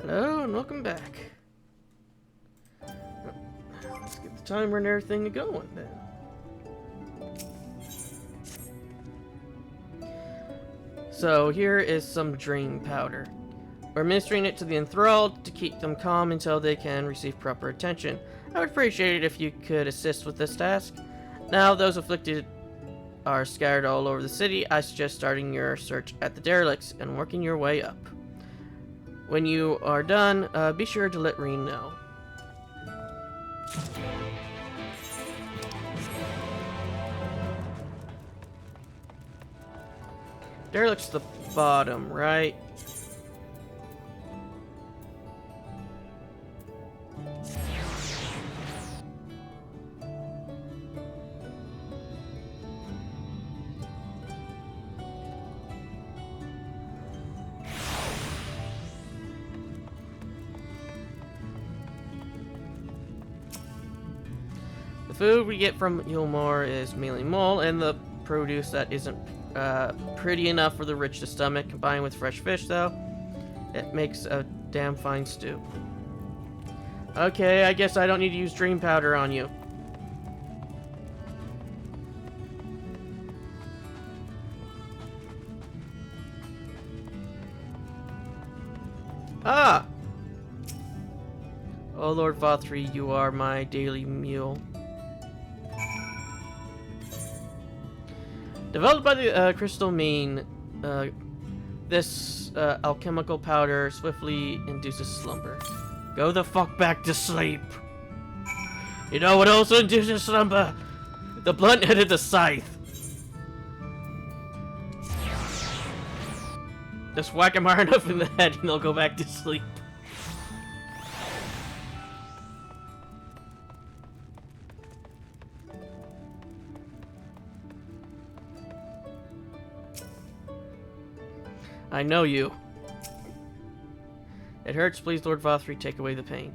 Hello and welcome back. Let's get the timer and everything going then. So here is some dream powder. We're administering it to the enthralled to keep them calm until they can receive proper attention. I would appreciate it if you could assist with this task. Now those afflicted are scattered all over the city. I suggest starting your search at the derelicts and working your way up. When you are done, be sure to let Reen know. Derelict's the bottom, right? The food we get from Yulmore is mainly mole, and the produce that isn't pretty enough for the rich to stomach. Combined with fresh fish, though, it makes a damn fine stew. Okay, I guess I don't need to use dream powder on you. Ah! Oh, Lord Vothri, you are my daily mule. Developed by the crystal mean, this alchemical powder swiftly induces slumber. Go the fuck back to sleep. You know what also induces slumber? The blunt head of the scythe. Just whack him hard enough in the head and they'll go back to sleep. I know you. It hurts. Please, Lord Vothri, take away the pain.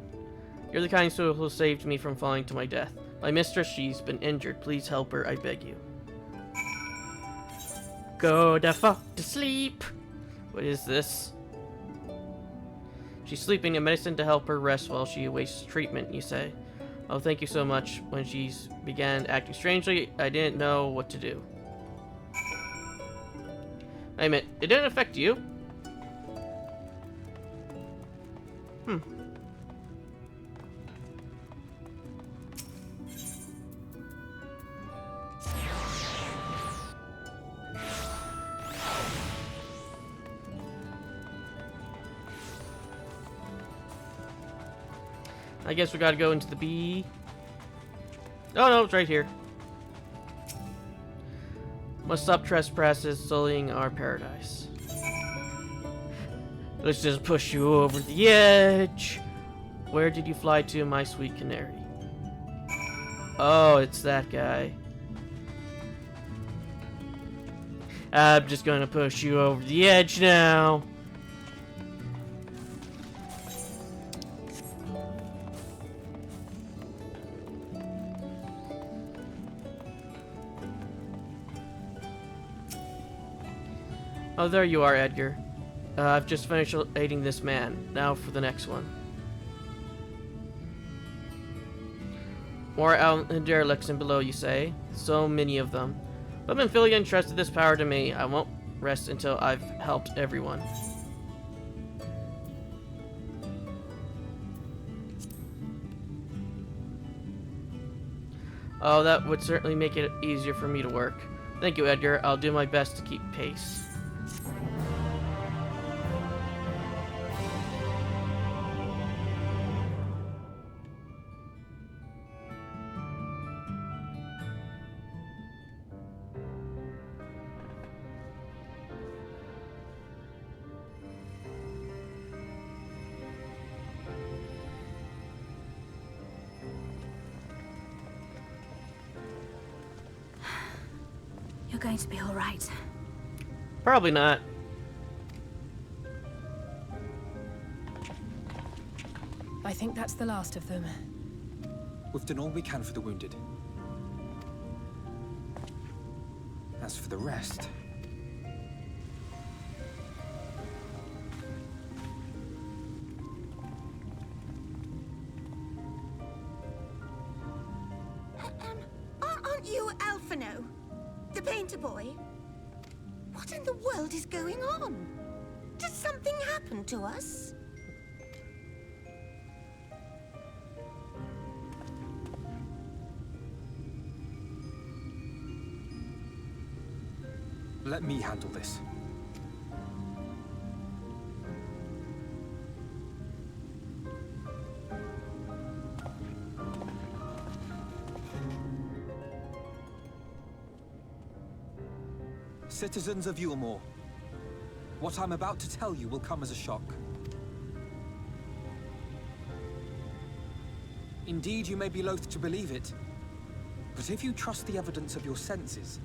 You're the kind soul who saved me from falling to my death. My mistress, she's been injured. Please help her, I beg you. Go the fuck to sleep. What is this? She's sleeping, a medicine to help her rest while she awaits treatment, you say. Oh, thank you so much. When she began acting strangely, I didn't know what to do. Wait a minute, it didn't affect you? I guess we gotta go into the bee. Oh no, it's right here. Must stop trespasses, sullying our paradise. Let's just push you over the edge. Where did you fly to, my sweet canary? Oh, it's that guy. I'm just gonna push you over the edge now. Oh, there you are, Edgar. I've just finished aiding this man. Now for the next one. More out in derelicts and below, you say? So many of them. But Menphilia entrusted this power to me. I won't rest until I've helped everyone. Oh, that would certainly make it easier for me to work. Thank you, Edgar. I'll do my best to keep pace. You're going to be all right. Probably not. I think that's the last of them. We've done all we can for the wounded. As for the rest... you Alphino? The painter boy? What in the world is going on? Did something happen to us? Let me handle this. Citizens of Yulmore, what I'm about to tell you will come as a shock. Indeed, you may be loath to believe it, but if you trust the evidence of your senses,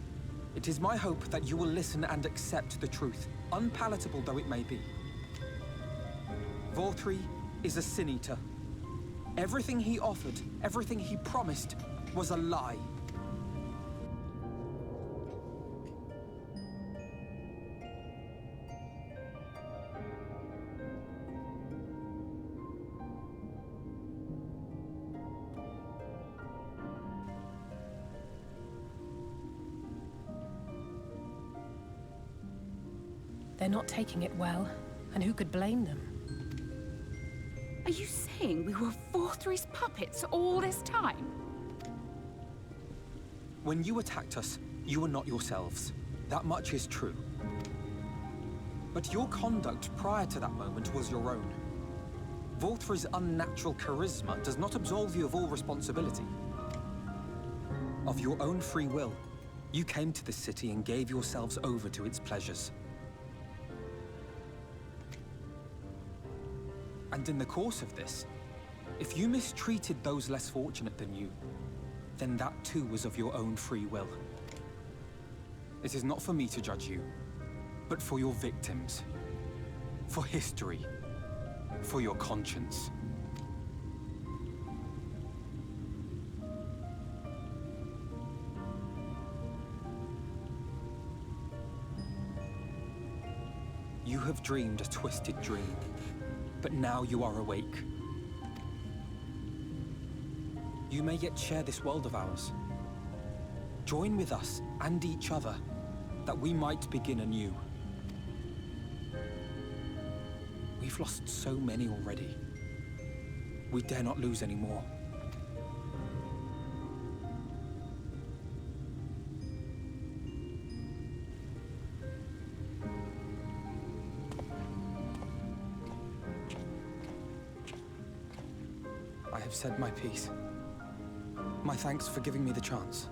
it is my hope that you will listen and accept the truth, unpalatable though it may be. Vorthri is a sin-eater. Everything he offered, everything he promised, was a lie. They're not taking it well, and who could blame them? Are you saying we were Vorthri's puppets all this time? When you attacked us, you were not yourselves. That much is true. But your conduct prior to that moment was your own. Vorthri's unnatural charisma does not absolve you of all responsibility. Of your own free will, you came to this city and gave yourselves over to its pleasures. And in the course of this, if you mistreated those less fortunate than you, then that too was of your own free will. It is not for me to judge you, but for your victims, for history, for your conscience. You have dreamed a twisted dream. But now you are awake. You may yet share this world of ours. Join with us and each other, that we might begin anew. We've lost so many already. We dare not lose any more. I have said my piece. My thanks for giving me the chance.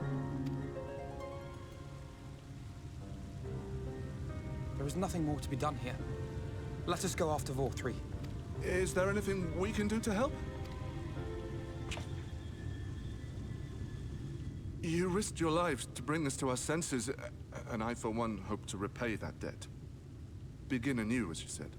There is nothing more to be done here. Let us go after Vorthri. Is there anything we can do to help? You risked your lives to bring us to our senses, and I, for one, hope to repay that debt. Begin anew, as you said.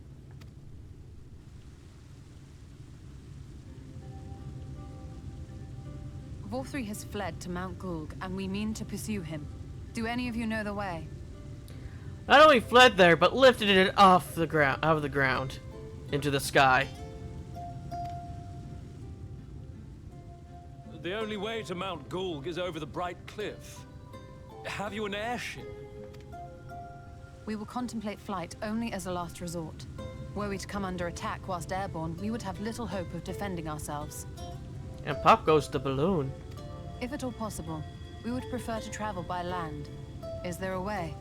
Vorthri has fled to Mount Gulg, and we mean to pursue him. Do any of you know the way? Not only fled there, but lifted it off the ground, out of the ground, into the sky. The only way to Mount Gulg is over the Bright Cliff. Have you an airship? We will contemplate flight only as a last resort. Were we to come under attack whilst airborne, we would have little hope of defending ourselves. And pop goes the balloon. If at all possible, we would prefer to travel by land. Is there a way?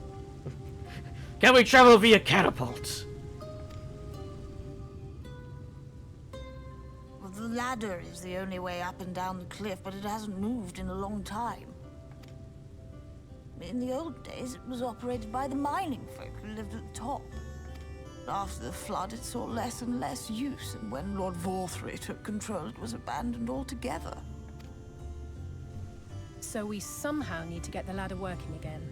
Can we travel via catapults? Well, the ladder is the only way up and down the cliff, but it hasn't moved in a long time. In the old days, it was operated by the mining folk who lived at the top. After the flood, it saw less and less use, and when Lord Vorthri took control, it was abandoned altogether. So we somehow need to get the ladder working again.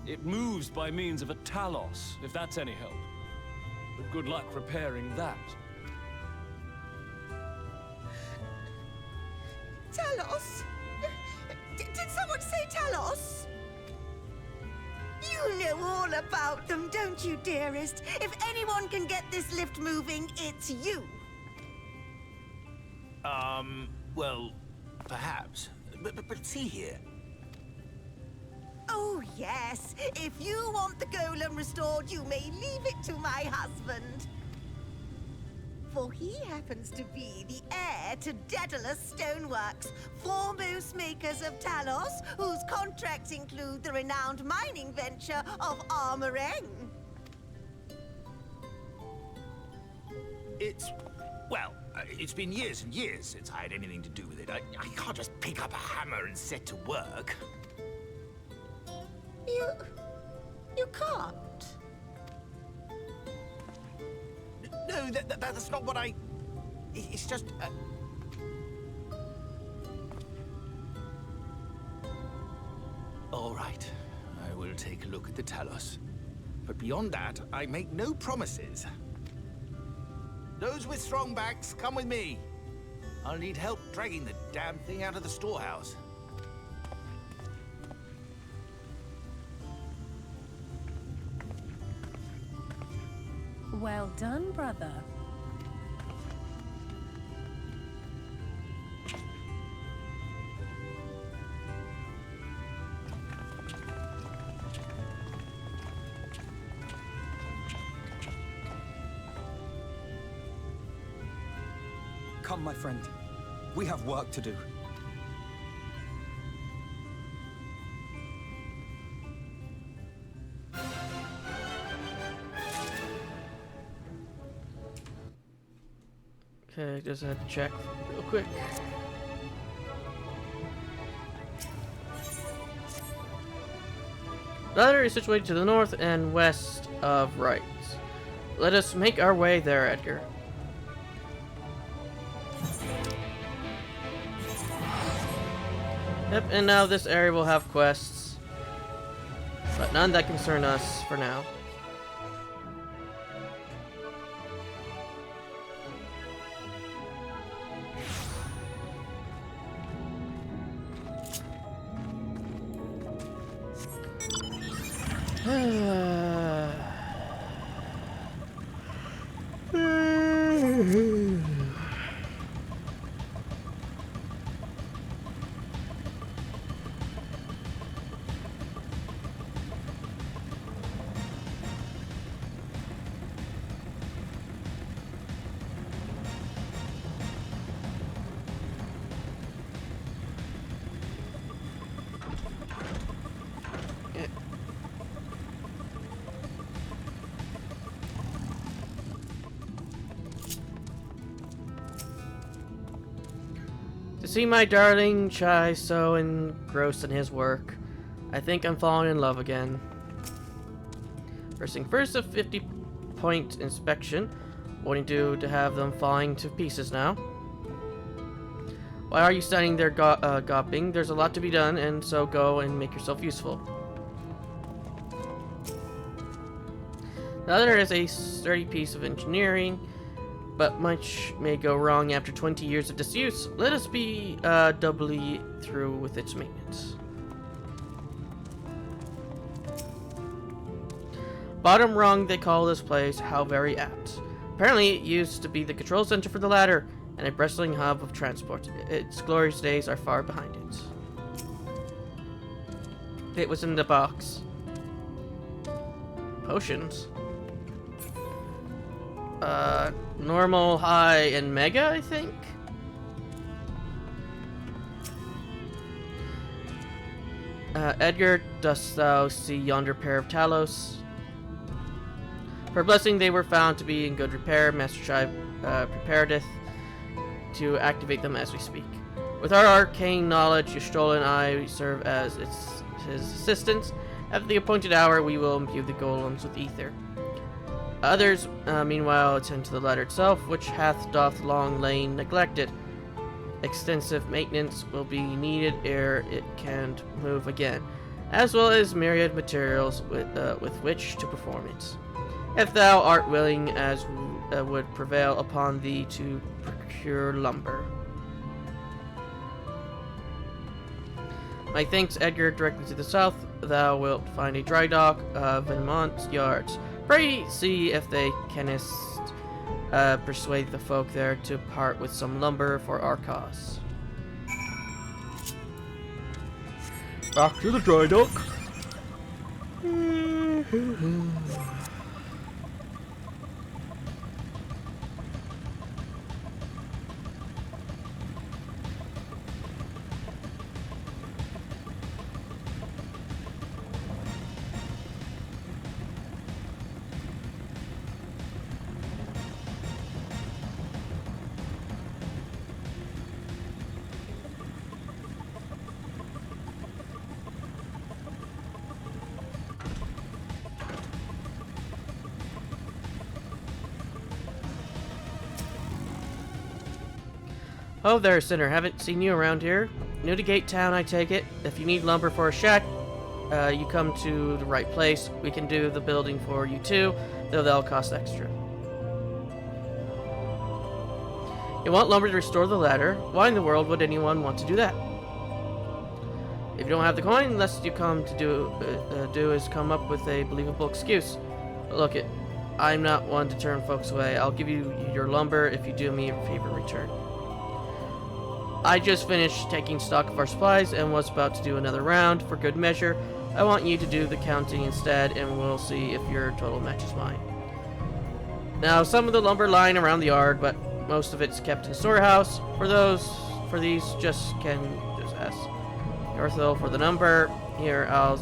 It moves by means of a talos, if that's any help. But good luck repairing that. Talos? Did someone say Talos? You know all about them, don't you, dearest? If anyone can get this lift moving, it's you. Well, perhaps. But see here. Oh, yes. If you want the golem restored, you may leave it to my husband. For he happens to be the heir to Daedalus Stoneworks, foremost makers of Talos, whose contracts include the renowned mining venture of Armoreng. It's been years and years since I had anything to do with it. I can't just pick up a hammer and set to work. You can't. No, that's not what I... It's just... All right, I will take a look at the Talos. But beyond that, I make no promises. Those with strong backs, come with me. I'll need help dragging the damn thing out of the storehouse. Well done, brother. Come, my friend. We have work to do. Okay, just had to check real quick. The other is situated to the north and west of Wright. Let us make our way there, Edgar. Yep, and now this area will have quests, but none that concern us for now. To see my darling Chai so engrossed in his work, I think I'm falling in love again. First thing first, a 50-point inspection. Wanting to have them falling to pieces now. Why are you standing there gawping? There's a lot to be done, and so go and make yourself useful. The other is a sturdy piece of engineering, but much may go wrong after 20 years of disuse. Let us be doubly through with its maintenance. Bottom rung, they call this place, how very apt. Apparently it used to be the control center for the ladder, and a bustling hub of transport. Its glorious days are far behind it. It was in the box. Potions. Normal, high, and mega, I think? Edgar, dost thou see yonder pair of Talos? For blessing, they were found to be in good repair. Master Shai preparedeth to activate them as we speak. With our arcane knowledge, Yashtol and I serve as his assistants. At the appointed hour, we will imbue the golems with ether. Others, meanwhile, attend to the ladder itself, which doth long lain neglected. Extensive maintenance will be needed ere it can move again, as well as myriad materials with which to perform it. If thou art willing, as would prevail upon thee to procure lumber. My thanks, Edgar. Directly to the south, thou wilt find a dry dock of Vermont yards. Pray see if they canst persuade the folk there to part with some lumber for our cause. Back to the dry dock. Oh there, Sinner. Haven't seen you around here. New to Gate Town, I take it. If you need lumber for a shack, you come to the right place. We can do the building for you too, though they'll cost extra. You want lumber to restore the ladder? Why in the world would anyone want to do that? If you don't have the coin, least you come to do is come up with a believable excuse. But look it, I'm not one to turn folks away. I'll give you your lumber if you do me a favor in return. I just finished taking stock of our supplies and was about to do another round. For good measure, I want you to do the counting instead, and we'll see if your total matches mine. Now, some of the lumber lying around the yard, but most of it's kept in the storehouse. For these, just ask Garthel for the number. Here, I'll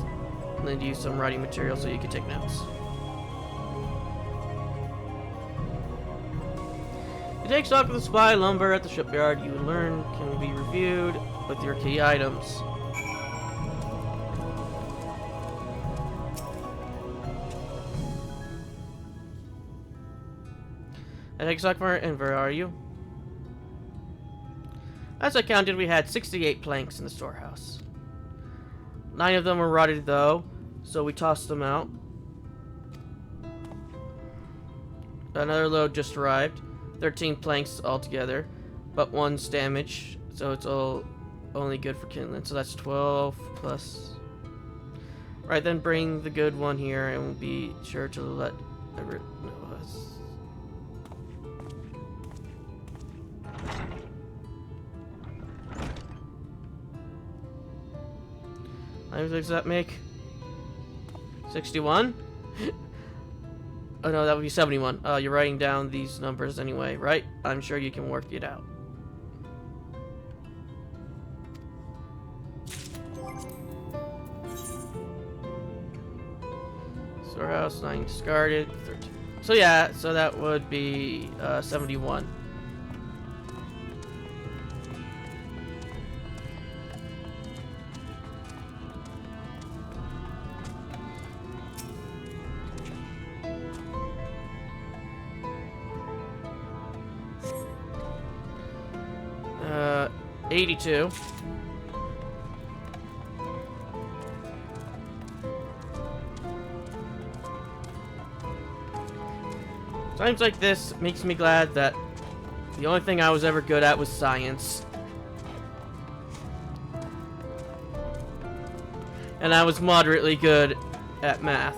lend you some writing material so you can take notes. You take stock of the supply lumber at the shipyard you learn can be reviewed with your key items. I take stock for it, and where are you? As I counted, we had 68 planks in the storehouse. 9 of them were rotted though, so we tossed them out. Another load just arrived. 13 planks altogether, but 1's damaged, so it's only good for kindling. So that's 12 plus. Right, then bring the good one here, and we'll be sure to let Everett know us. How many does that make? 61? Oh no, that would be 71. You're writing down these numbers anyway, right? I'm sure you can work it out. Storehouse, 9 discarded, 13. So yeah, so that would be 71. Uh, 82. Times like this makes me glad that the only thing I was ever good at was science. And I was moderately good at math.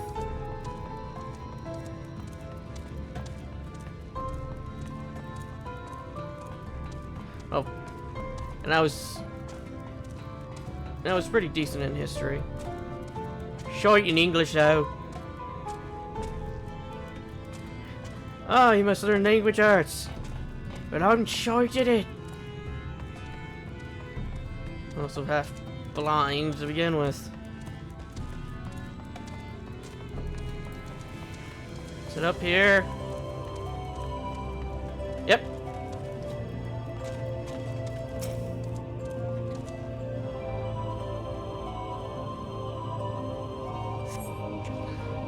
Oh. And I was pretty decent in history. Short in English though. Oh, you must learn language arts. But I'm short at it. I'm also half blind to begin with. Sit up here. Yep.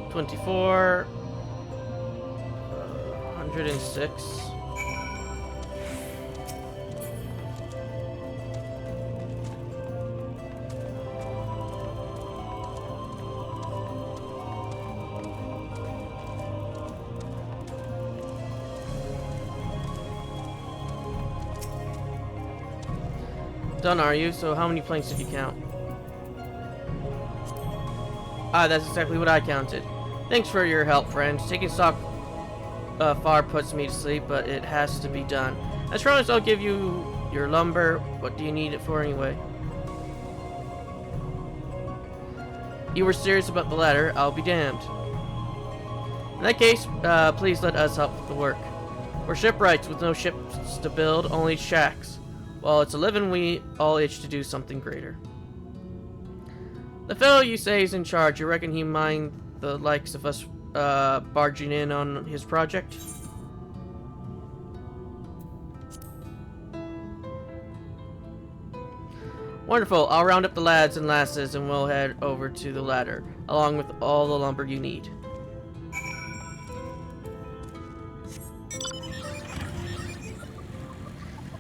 $24. 106. Done, are you? So how many planks did you count? Ah, that's exactly what I counted. Thanks for your help, friend. Taking stock far puts me to sleep, but it has to be done. As promised, I'll give you your lumber. What do you need it for anyway? you were serious about the ladder, I'll be damned. In that case, please let us help with the work. We're shipwrights with no ships to build, only shacks. While it's a living, we all itch to do something greater. The fellow you say is in charge, you reckon he mind the likes of us barging in on his project? Wonderful, I'll round up the lads and lasses and we'll head over to the ladder, along with all the lumber you need.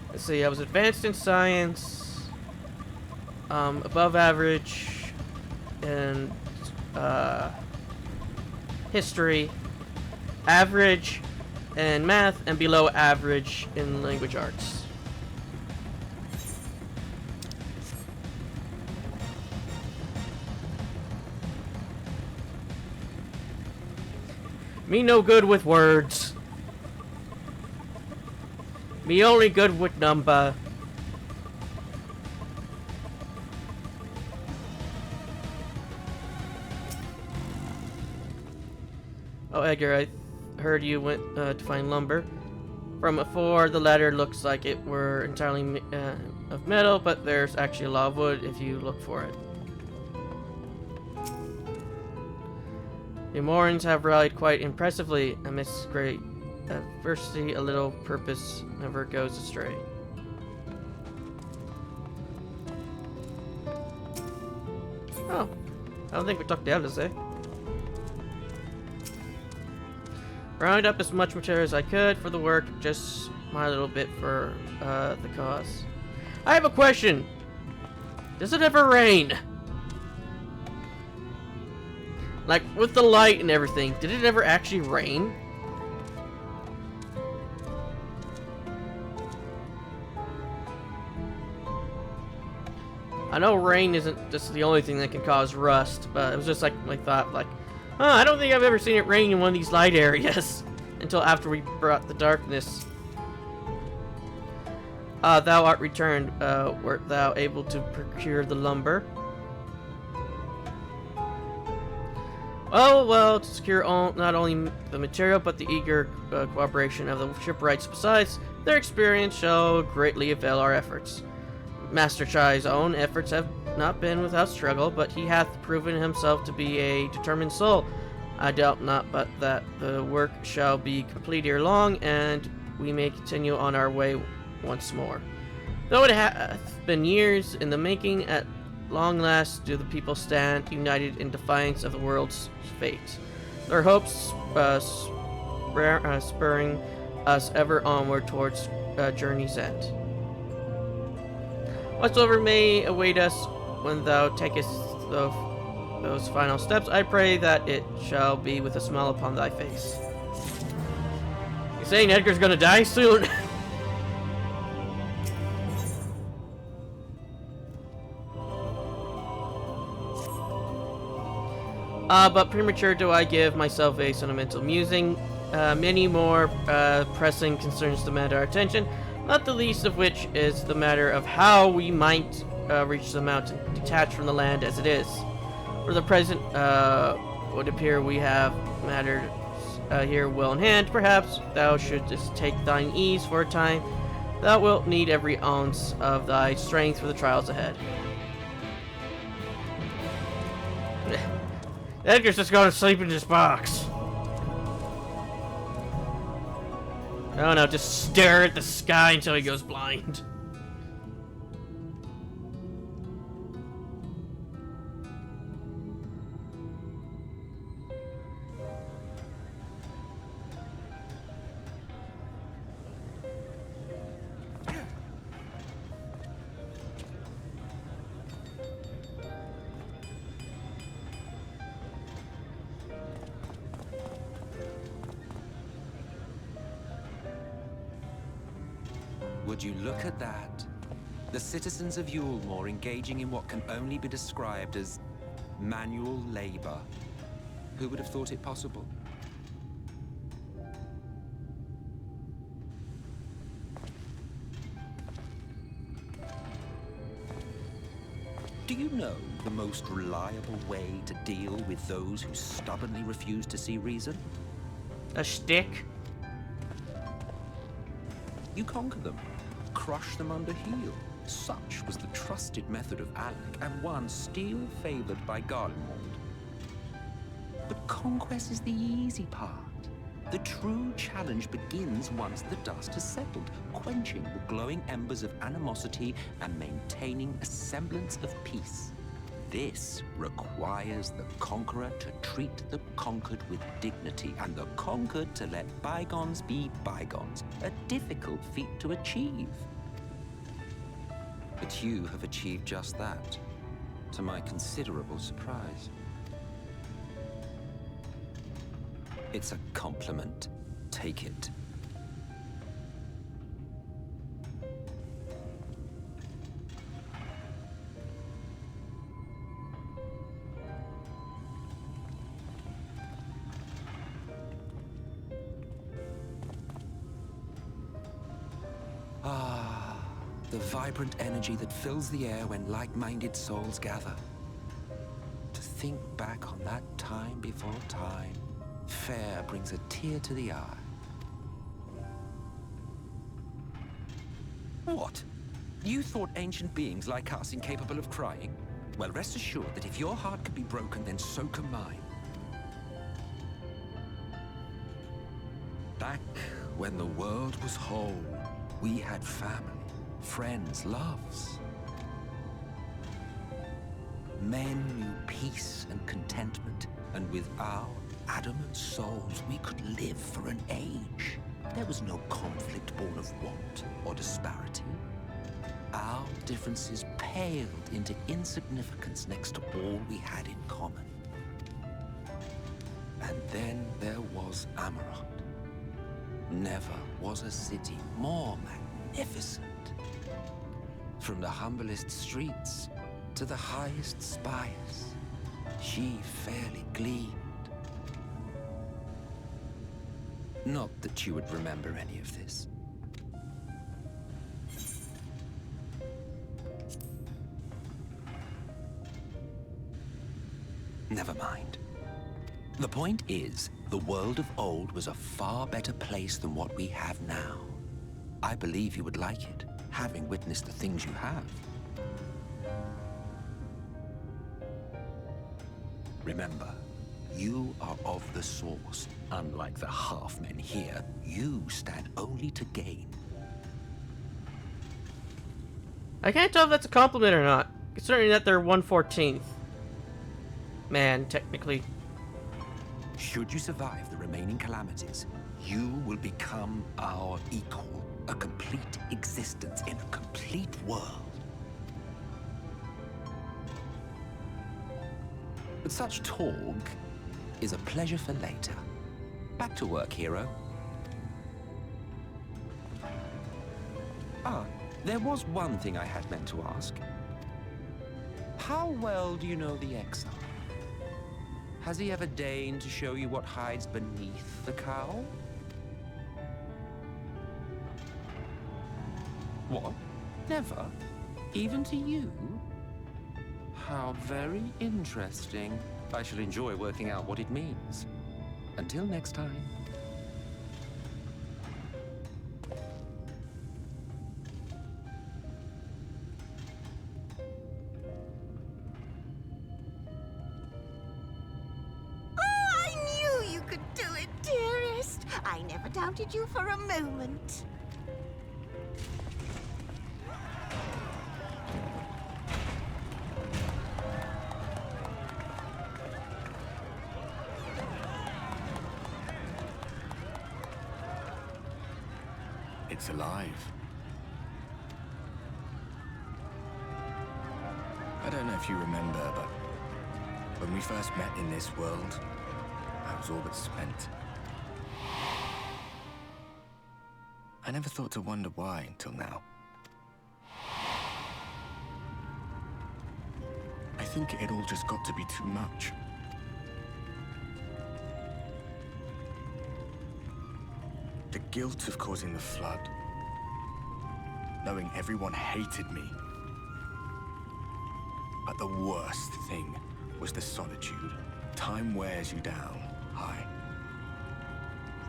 Let's see, I was advanced in science, above average in history, average in math, and below average in language arts. Me no good with words. Me only good with number. Oh, Edgar, I heard you went to find lumber. From afar, the ladder looks like it were entirely of metal, but there's actually a lot of wood if you look for it. The Morans have rallied quite impressively amidst great adversity. A little purpose never goes astray. Oh, I don't think we took the others, eh? Round up as much material as I could for the work, just my little bit for the cause. I have a question. Does it ever rain? Like, with the light and everything, did it ever actually rain? I know rain isn't just the only thing that can cause rust, but it was just like my thought, like, huh, I don't think I've ever seen it rain in one of these light areas until after we brought the darkness. Thou art returned. Wert thou able to procure the lumber? Oh, well, to secure not only the material, but the eager cooperation of the shipwrights besides, their experience shall greatly avail our efforts. Master Chai's own efforts have not been without struggle, but he hath proven himself to be a determined soul. I doubt not but that the work shall be complete ere long, and we may continue on our way once more. Though it hath been years in the making, at long last do the people stand united in defiance of the world's fate. Their hopes spurring us ever onward towards journey's end. Whatsoever may await us when thou takest those final steps, I pray that it shall be with a smile upon thy face. You saying Edgar's gonna die soon? But premature do I give myself a sentimental musing. Many more pressing concerns demand our attention, not the least of which is the matter of how we might reach the mountain, detached from the land as it is. For the present, would appear we have matters here well in hand. Perhaps thou shouldst take thine ease for a time. Thou wilt need every ounce of thy strength for the trials ahead. Edgar's just going to sleep in this box. Oh no, just stare at the sky until he goes blind. Would you look at that? The citizens of Yulemore engaging in what can only be described as manual labor. Who would have thought it possible? Do you know the most reliable way to deal with those who stubbornly refuse to see reason? A stick? You conquer them, crush them under heel. Such was the trusted method of Alec, and one still favored by Garlemald. But conquest is the easy part. The true challenge begins once the dust has settled, quenching the glowing embers of animosity and maintaining a semblance of peace. This requires the conqueror to treat the conquered with dignity, and the conquered to let bygones be bygones, a difficult feat to achieve. But you have achieved just that, to my considerable surprise. It's a compliment. Take it. Ah, the vibrant energy that fills the air when like-minded souls gather. To think back on that time before time, fair brings a tear to the eye. What? You thought ancient beings like us incapable of crying? Well, rest assured that if your heart could be broken, then so can mine. Back when the world was whole, we had family, friends, loves. Men knew peace and contentment, and with our adamant souls, we could live for an age. There was no conflict born of want or disparity. Our differences paled into insignificance next to all we had in common. And then there was Amarok. Never was a city more magnificent. From the humblest streets to the highest spires, she fairly gleamed. Not that you would remember any of this. Never mind. The point is, the world of old was a far better place than what we have now. I believe you would like it, having witnessed the things you have. Remember, you are of the source. Unlike the half-men here, you stand only to gain. I can't tell if that's a compliment or not, considering that they're 1/14th. Man, technically. Should you survive the remaining calamities, you will become our equal. A complete existence in a complete world. But such talk is a pleasure for later. Back to work, hero. Ah, there was one thing I had meant to ask. How well do you know the XIV? Has he ever deigned to show you what hides beneath the cowl? What? Never? Even to you? How very interesting. I shall enjoy working out what it means. Until next time. I knew you could do it, dearest. I never doubted you for a moment. It's alive. I don't know if you remember, but when we first met in this world, I was all but spent. I never thought to wonder why until now. I think it all just got to be too much. The guilt of causing the flood, knowing everyone hated me, But the worst thing was the solitude. Time wears you down, aye.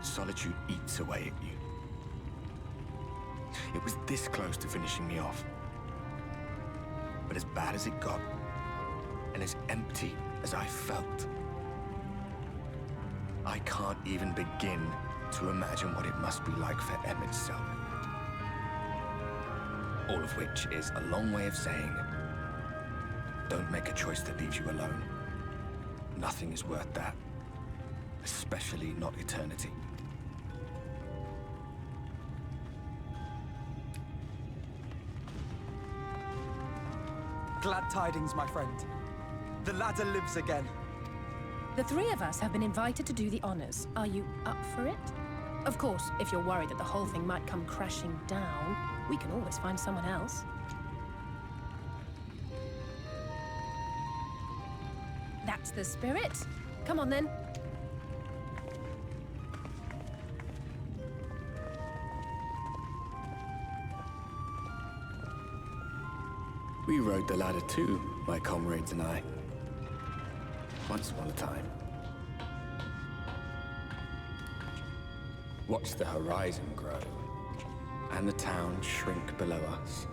Solitude eats away at you. It was this close to finishing me off. But as bad as it got, and as empty as I felt, I can't even begin to imagine what it must be like for Em itself. All of which is a long way of saying, don't make a choice that leaves you alone. Nothing is worth that. Especially not eternity. Glad tidings, my friend. The ladder lives again. The three of us have been invited to do the honors. Are you up for it? Of course, if you're worried that the whole thing might come crashing down, we can always find someone else. That's the spirit. Come on, then. We rode the ladder too, my comrades and I. Once upon a time. Watched the horizon grow, and the town shrink below us.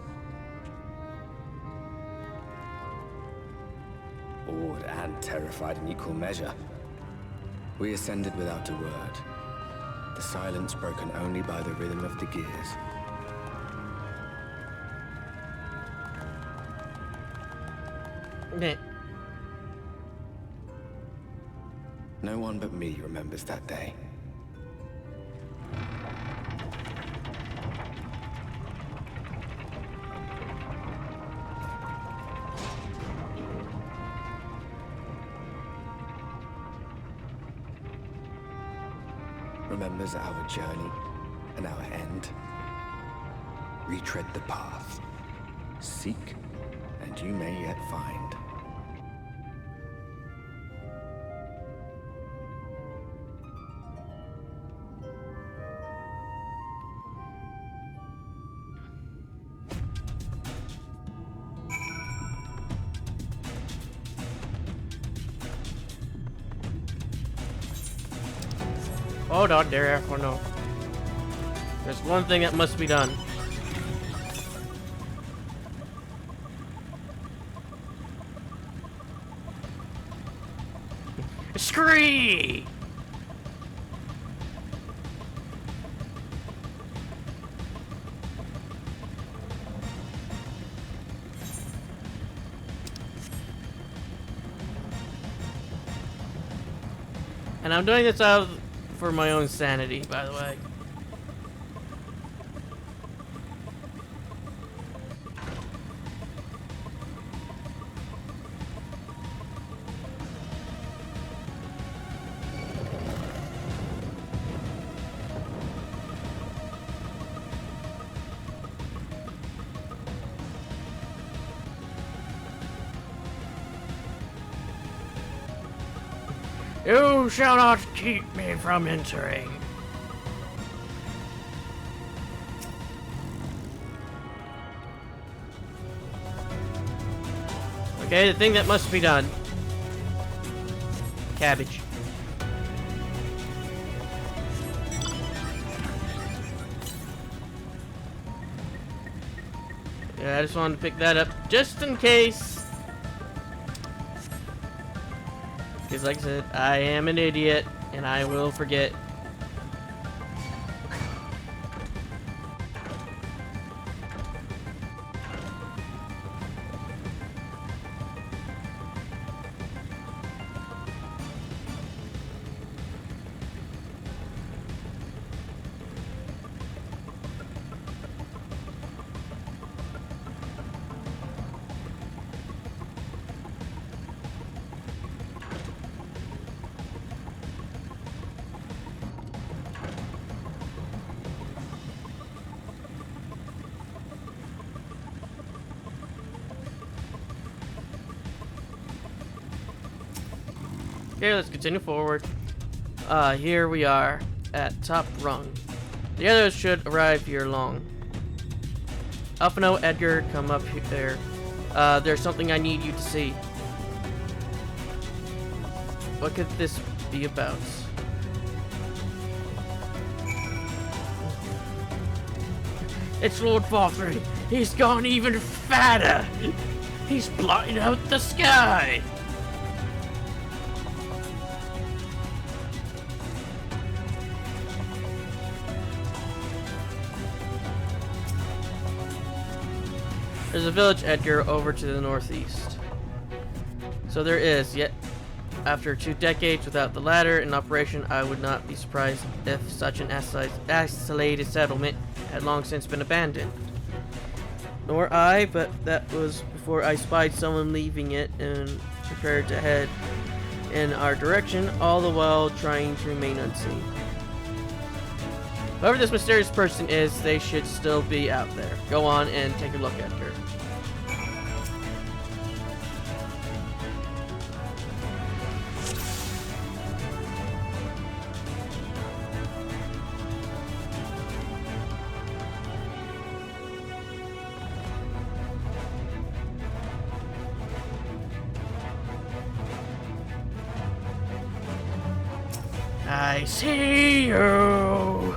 Awed and terrified in equal measure, we ascended without a word, the silence broken only by the rhythm of the gears. Meh. No one but me remembers that day. Remembers our journey and our end. Retread the path. Seek, and you may yet find. Hold on there. Oh no. There's one thing that must be done. Scree! And I'm doing this out for my own sanity, by the way. You shall not keep me from entering. Okay, the thing that must be done. Cabbage. Yeah, I just wanted to pick that up just in case. Because like I said, I am an idiot, and I will forget. Okay, let's continue forward. Here we are at top rung. The others should arrive here long. Alphino, Edgar, come up there. There's something I need you to see. What could this be about? It's Lord Valkyrie. He's gone even fatter. He's blotting out the sky. There's a village, Edgar, over to the northeast. So there is, yet after 2 decades without the latter in operation, I would not be surprised if such an isolated settlement had long since been abandoned. Nor I, but that was before I spied someone leaving it and prepared to head in our direction, all the while trying to remain unseen. Whoever this mysterious person is, they should still be out there. Go on and take a look at her. I see you!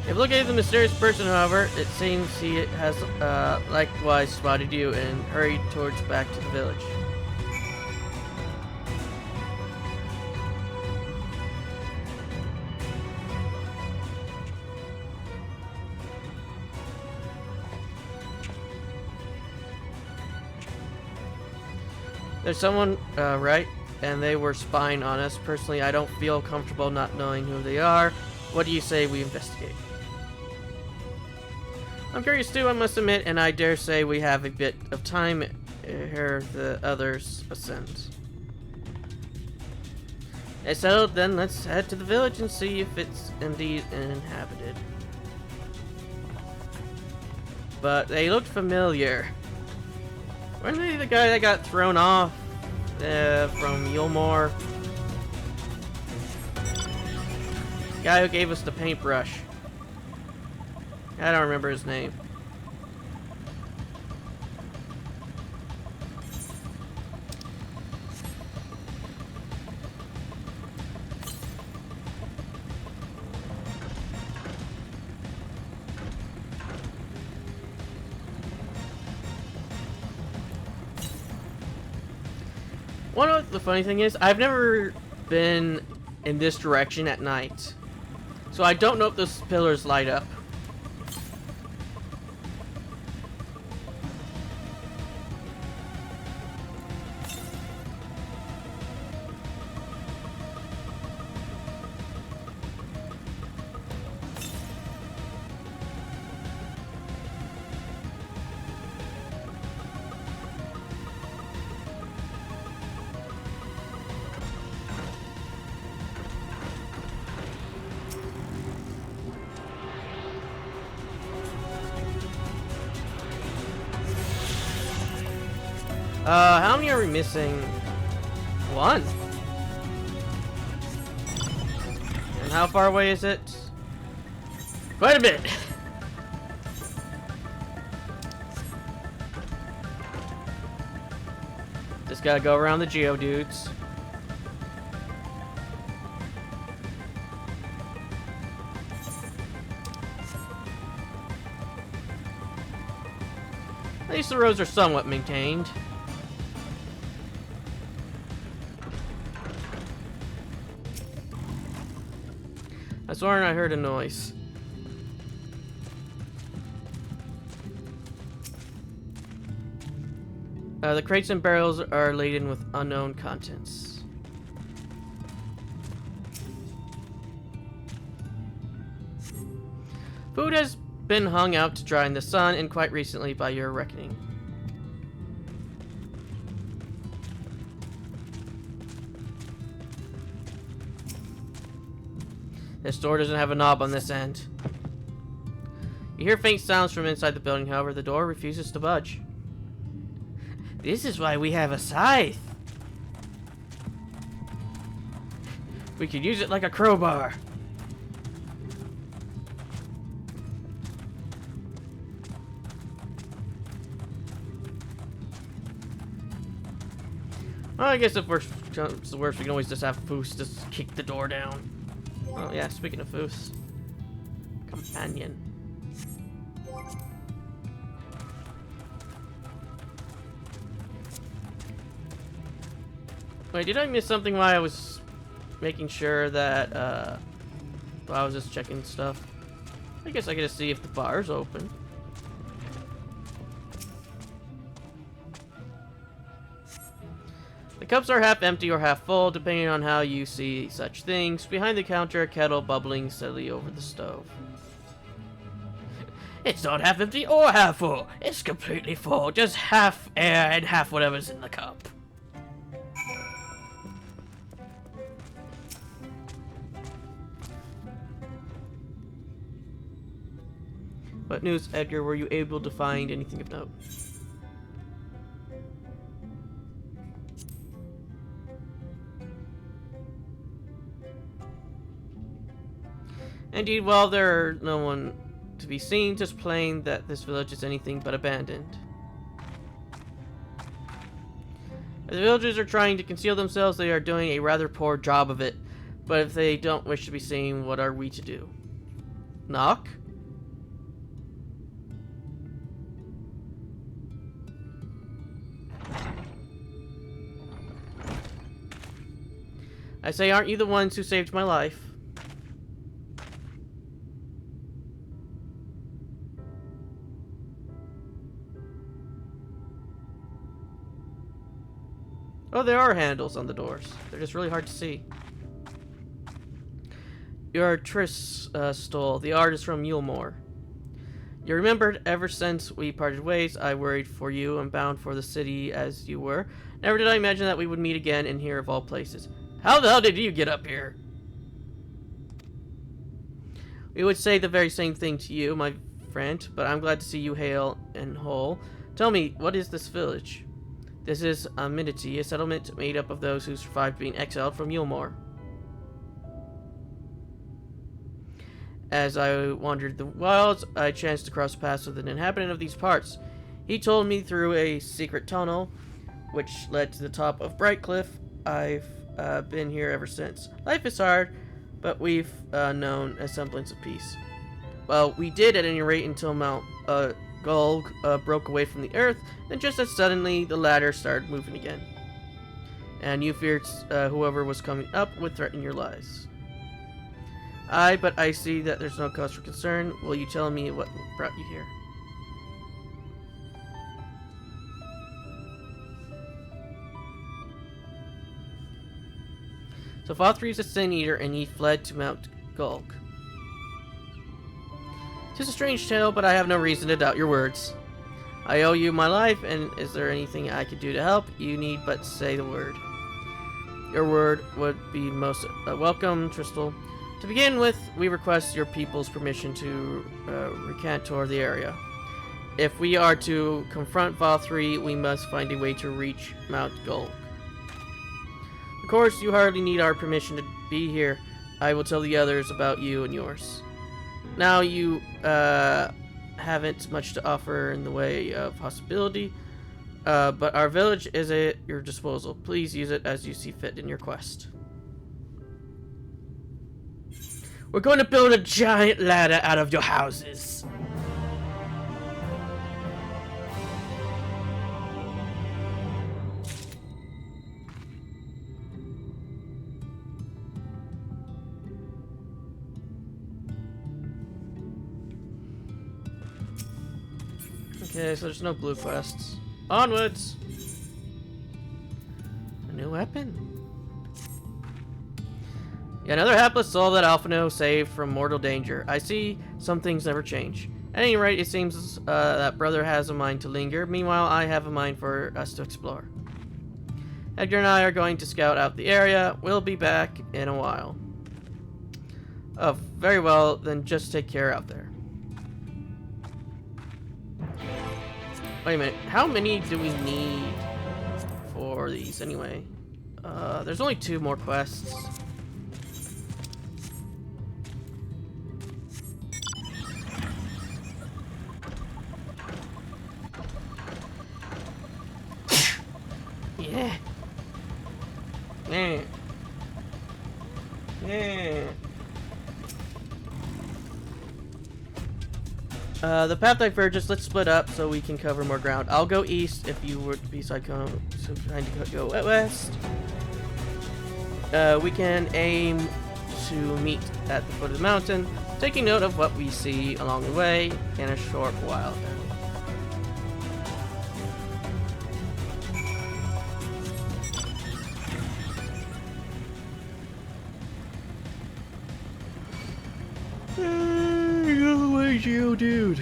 If looking at the mysterious person, however, it seems he has likewise spotted you and hurried towards back to the village. There's someone, right? And they were spying on us. Personally, I don't feel comfortable not knowing who they are. What do you say we investigate? I'm curious too, I must admit, and I dare say we have a bit of time ere the others ascend. It's settled, then let's head to the village and see if it's indeed inhabited. But they looked familiar. Weren't they the guy that got thrown off from Yulmore? Guy who gave us the paintbrush. I don't remember his name. One of the funny thing is, I've never been in this direction at night, so I don't know if those pillars light up. How many are we missing? 1. And how far away is it? Quite a bit. Just gotta go around the Geodudes. At least the roads are somewhat maintained. I swore I heard a noise. The crates and barrels are laden with unknown contents. Food has been hung out to dry in the sun, and quite recently by your reckoning. This door doesn't have a knob on this end. You hear faint sounds from inside the building, however, the door refuses to budge. This is why we have a scythe. We could use it like a crowbar. Well, I guess if worst comes to worst, we can always just have Foos just kick the door down. Oh yeah, speaking of Foos. Companion. Wait, did I miss something while I was making sure that, while I was just checking stuff? I guess I gotta see if the bar's open. The cups are half empty or half full, depending on how you see such things. Behind the counter, a kettle bubbling steadily over the stove. It's not half empty or half full. It's completely full. Just half air and half whatever's in the cup. What news, Edgar? Were you able to find anything of note? Indeed, well, there are no one to be seen, just plain that this village is anything but abandoned. If the villagers are trying to conceal themselves, they are doing a rather poor job of it. But if they don't wish to be seen, what are we to do? Knock? I say, aren't you the ones who saved my life? Oh, there are handles on the doors. They're just really hard to see. You're Triss Stoll, the artist from Mulemore. You remembered ever since we parted ways, I worried for you and bound for the city as you were. Never did I imagine that we would meet again in here of all places. How the hell did you get up here? We would say the very same thing to you, my friend, but I'm glad to see you hale and whole. Tell me, what is this village? This is Amity, a settlement made up of those who survived being exiled from Mulemore. As I wandered the wilds, I chanced to cross paths with an inhabitant of these parts. He told me through a secret tunnel, which led to the top of Brightcliff. I've been here ever since. Life is hard, but we've known a semblance of peace. Well, we did at any rate until Mount Gulg broke away from the earth, then just as suddenly the ladder started moving again. And you feared whoever was coming up would threaten your lives. Aye, but I see that there's no cause for concern. Will you tell me what brought you here? So Vothri is a sin eater and he fled to Mount Gulg. Tis a strange tale, but I have no reason to doubt your words. I owe you my life, and is there anything I could do to help? You need but say the word. Your word would be most welcome, Tristel. To begin with, we request your people's permission to recantor the area. If we are to confront Vothri, we must find a way to reach Mount Gulg. Of course, you hardly need our permission to be here. I will tell the others about you and yours. Now you haven't much to offer in the way of hospitality, but our village is at your disposal. Please use it as you see fit in your quest. We're going to build a giant ladder out of your houses. Okay, so there's no blue quests. Onwards! A new weapon. Yeah, another hapless soul that Alphino saved from mortal danger. I see some things never change. At any rate, it seems that brother has a mind to linger. Meanwhile, I have a mind for us to explore. Edgar and I are going to scout out the area. We'll be back in a while. Oh, very well. Then just take care out there. Wait a minute. How many do we need for these anyway? There's only 2 more quests. Yeah. Yeah. Yeah. The path diverges. Let's split up so we can cover more ground. I'll go east if you were to be so trying to go west. We can aim to meet at the foot of the mountain, taking note of what we see along the way in a short while. You dude.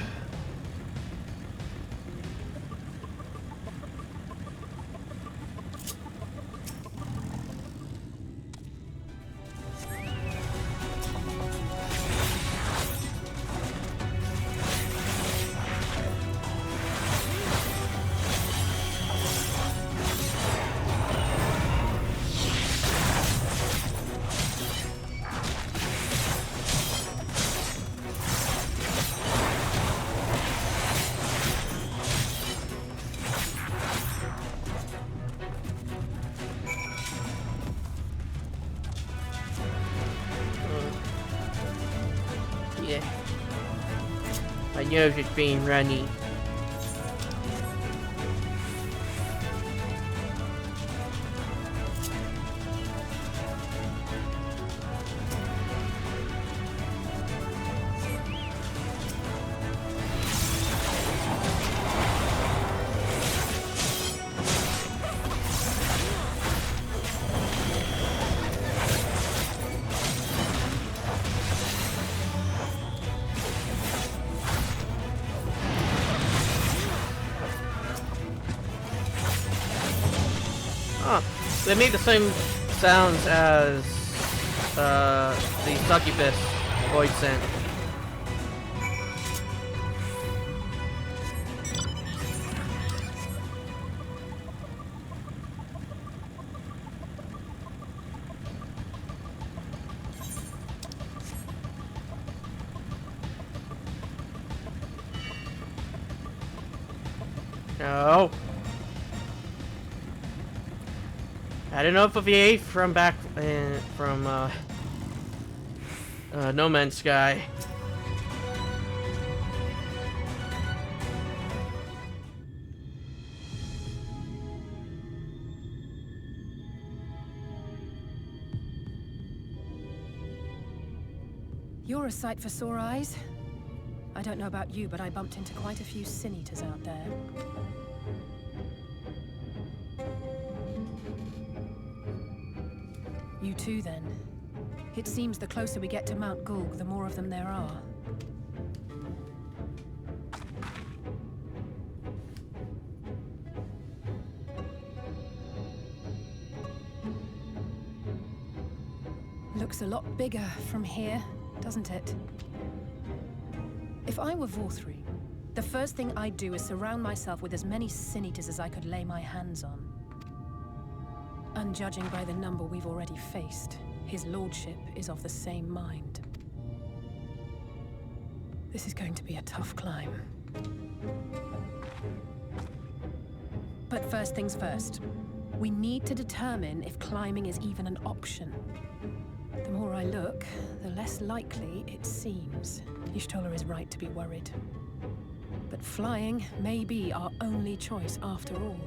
Yeah. My nose is being runny. Oh, they made the same sounds as the succubus void scent. No. I don't know if VA from back from No Man's Sky. You're a sight for sore eyes. I don't know about you, but I bumped into quite a few sin eaters out there. You too, then. It seems the closer we get to Mount Gulg, the more of them there are. Looks a lot bigger from here, doesn't it? If I were Vorthri, the first thing I'd do is surround myself with as many sin eaters as I could lay my hands on. And judging by the number we've already faced, his lordship is of the same mind. This is going to be a tough climb. But first things first. We need to determine if climbing is even an option. The more I look, the less likely it seems. Y'shtola is right to be worried. But flying may be our only choice after all.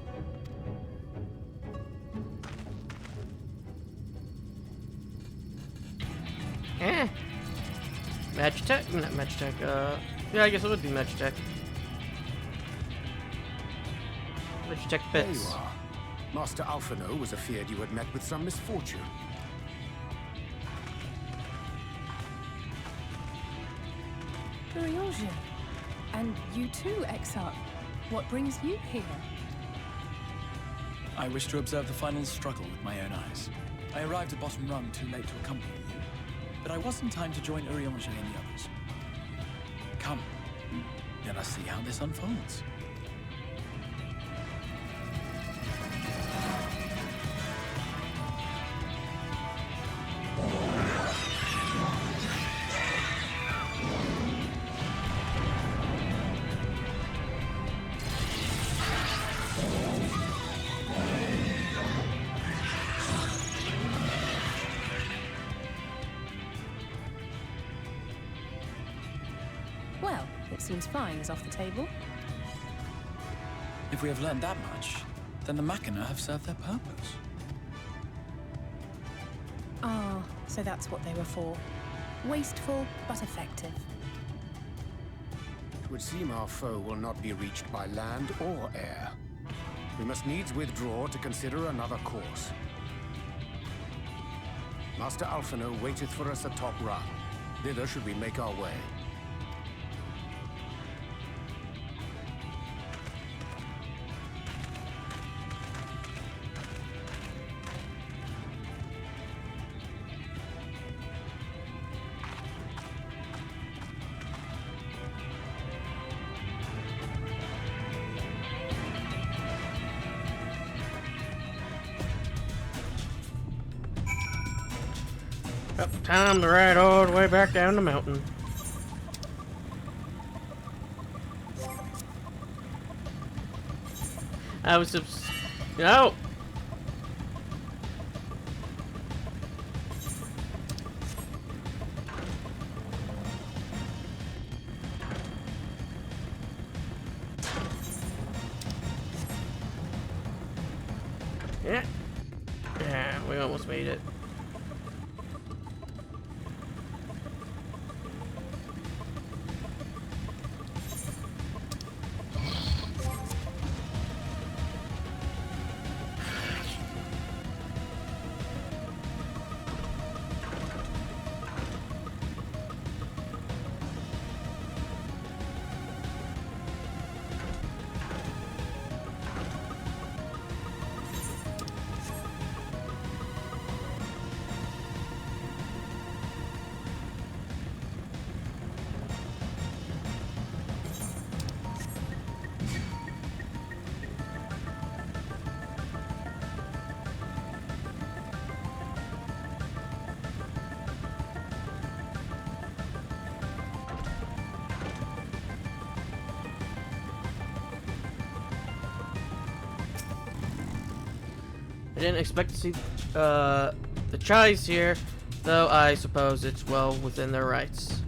Magitech? Not Magitech, yeah, I guess it would be Magitech. Magitech There you bits. are. Master Alphino was afeard you had met with some misfortune. Urianger. And you too, XR. What brings you here? I wish to observe the final struggle with my own eyes. I arrived at Bottom Rung too late to accompany you, but I was in time to join Urianger and the others. Come, let us see how this unfolds. it seems flying is off the table. If we have learned that much, then the Machina have served their purpose. Ah, so that's what they were for. Wasteful, but effective. It would seem our foe will not be reached by land or air. We must needs withdraw to consider another course. Master Alphino waiteth for us atop Run. Thither should we make our way. Yep, time to ride all the way back down the mountain. I was no. Yeah. Yeah, we almost made it. I didn't expect to see the Chais here, though I suppose it's well within their rights.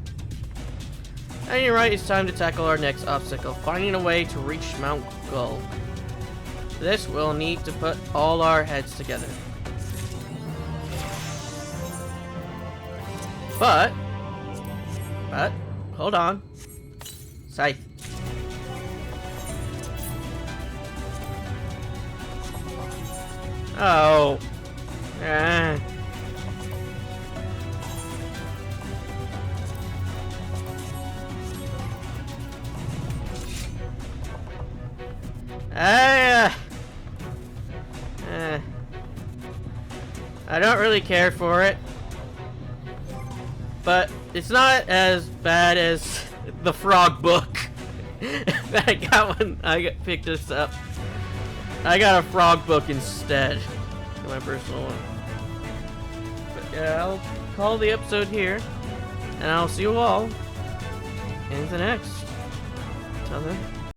At any rate, it's time to tackle our next obstacle, finding a way to reach Mount Gull. For this, we'll need to put all our heads together. But, hold on. Scythe. Oh. Ah. I don't really care for it, but it's not as bad as the frog book that I got when I picked this up. I got a frog book instead, my personal one. But yeah, I'll call the episode here, and I'll see you all in the next. Till then.